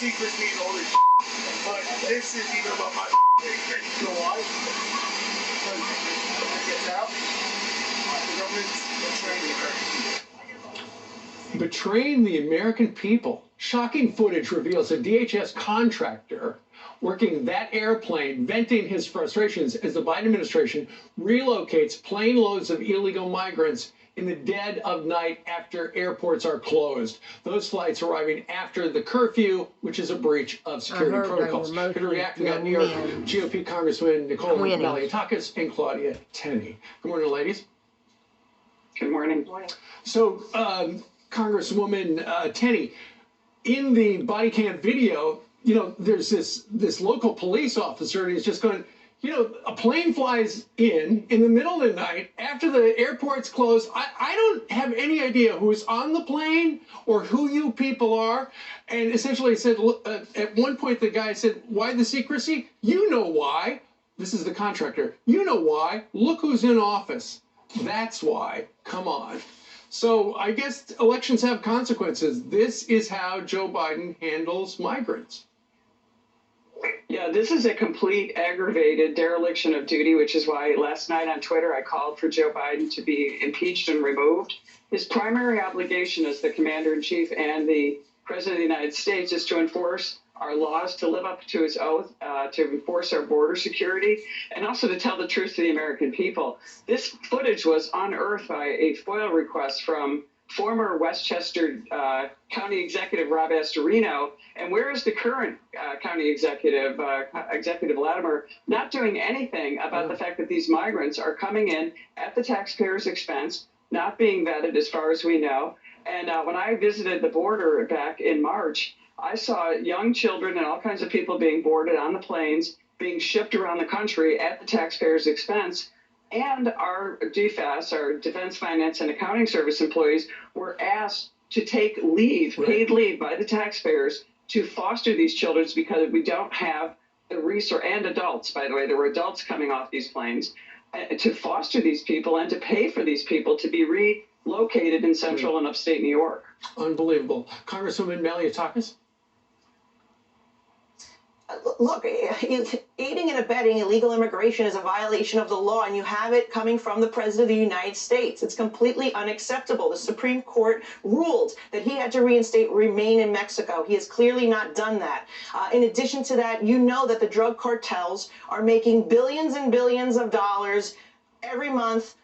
secrecy and all this but this is even about my thing. You know why? Because when it gets out, the government's betraying the American people. Betraying the American people. Shocking footage reveals a DHS contractor working that airplane venting his frustrations as the Biden administration relocates plane loads of illegal migrants in the dead of night after airports are closed. Those flights arriving after the curfew, which is a breach of security protocols. Here to react, we got New York GOP Congresswoman Nicole Malliotakis and Claudia Tenney. Good morning, ladies. Good morning. Good morning. So, Congresswoman Tenney, in the body cam video, you know, there's this local police officer, and he's just going, you know, a plane flies in the middle of the night after the airport's closed. I don't have any idea who's on the plane or who you people are. And essentially said, at one point, the guy said, why the secrecy? You know why. This is the contractor. You know why. Look who's in office. That's why. Come on. So I guess elections have consequences. This is how Joe Biden handles migrants. Yeah, this is a complete aggravated dereliction of duty, which is why last night on Twitter I called for Joe Biden to be impeached and removed. His primary obligation as the commander-in-chief and the president of the United States is to enforce our laws, to live up to his oath, to enforce our border security, and also to tell the truth to the American people. This footage was unearthed by a FOIA request from former Westchester County Executive Rob Astorino. And where is the current county executive, Executive Latimer, not doing anything about the fact that these migrants are coming in at the taxpayers' expense, not being vetted as far as we know. And when I visited the border back in March, I saw young children and all kinds of people being boarded on the planes, being shipped around the country at the taxpayers' expense. And our DFAS, our Defense Finance and Accounting Service employees, were asked to take leave, paid leave by the taxpayers to foster these children because we don't have the resource, and adults, by the way, there were adults coming off these planes, to foster these people and to pay for these people to be relocated in central and upstate New York. Unbelievable. Congresswoman Malliotakis? Look, aiding and abetting illegal immigration is a violation of the law, and you have it coming from the President of the United States. It's completely unacceptable. The Supreme Court ruled that he had to remain in Mexico. He has clearly not done that. In addition to that, you know that the drug cartels are making billions and billions of dollars every month.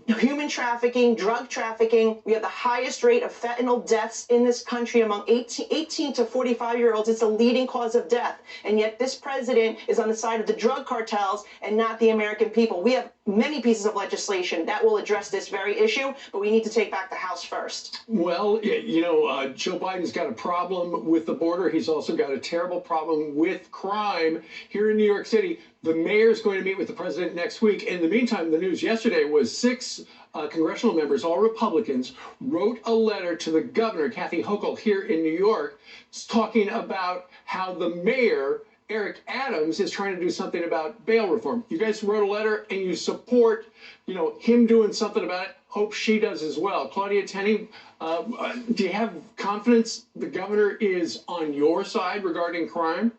Human trafficking, drug trafficking. We have the highest rate of fentanyl deaths in this country among 18 to 45-year-olds. It's a leading cause of death. And yet this president is on the side of the drug cartels and not the American people. We have many pieces of legislation that will address this very issue, but we need to take back the House first. Well, you know, Joe Biden's got a problem with the border. He's also got a terrible problem with crime here in New York City. The mayor's going to meet with the president next week. In the meantime, the news yesterday was 6 congressional members, all Republicans, wrote a letter to the governor, Kathy Hochul, here in New York, talking about how the mayor, Eric Adams, is trying to do something about bail reform. You guys wrote a letter and you support, you know, him doing something about it. Hope she does as well. Claudia Tenney, do you have confidence the governor is on your side regarding crime?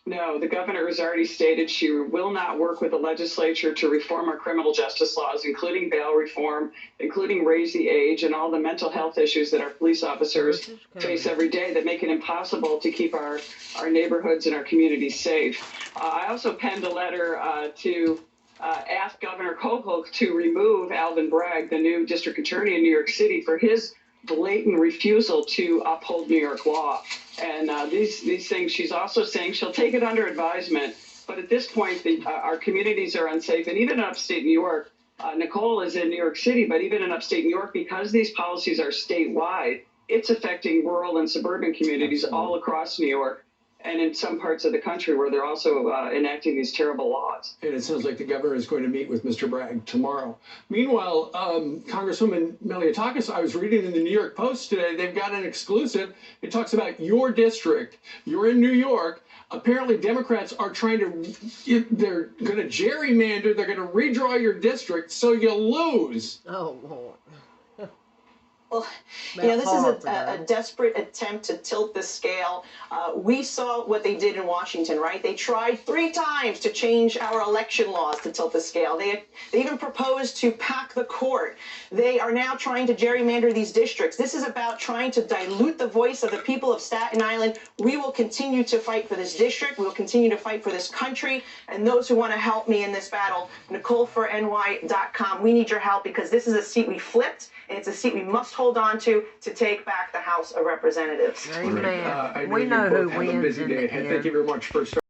No, the governor has already stated she will not work with the legislature to reform our criminal justice laws, including bail reform, including raise the age, and all the mental health issues that our police officers face every day that make it impossible to keep our neighborhoods and our communities safe. I also penned a letter to ask Governor Hochul to remove Alvin Bragg, the new district attorney in New York City, for his blatant refusal to uphold New York law. And these things, she's also saying she'll take it under advisement. But at this point, our communities are unsafe. And even in upstate New York, Nicole is in New York City, but even in upstate New York, because these policies are statewide, it's affecting rural and suburban communities all across New York and in some parts of the country where they're also enacting these terrible laws. And it sounds like the governor is going to meet with Mr. Bragg tomorrow. Meanwhile, Congresswoman Malliotakis, I was reading in the New York Post today, they've got an exclusive. It talks about your district. You're in New York. Apparently, Democrats are trying to, they're going to gerrymander, they're going to redraw your district so you lose. Oh, Lord. Well, About this far is from a that. desperate attempt to tilt the scale. We saw what they did in Washington, right? They tried 3 times to change our election laws to tilt the scale. They even proposed to pack the court. They are now trying to gerrymander these districts. This is about trying to dilute the voice of the people of Staten Island. We will continue to fight for this district. We will continue to fight for this country. And those who want to help me in this battle, NicoleForNY.com. We need your help because this is a seat we flipped, and it's a seat we must hold on to take back the House of Representatives. Amen. I We you know both who have a wins busy in day the ahead. end. Thank you very much for starting.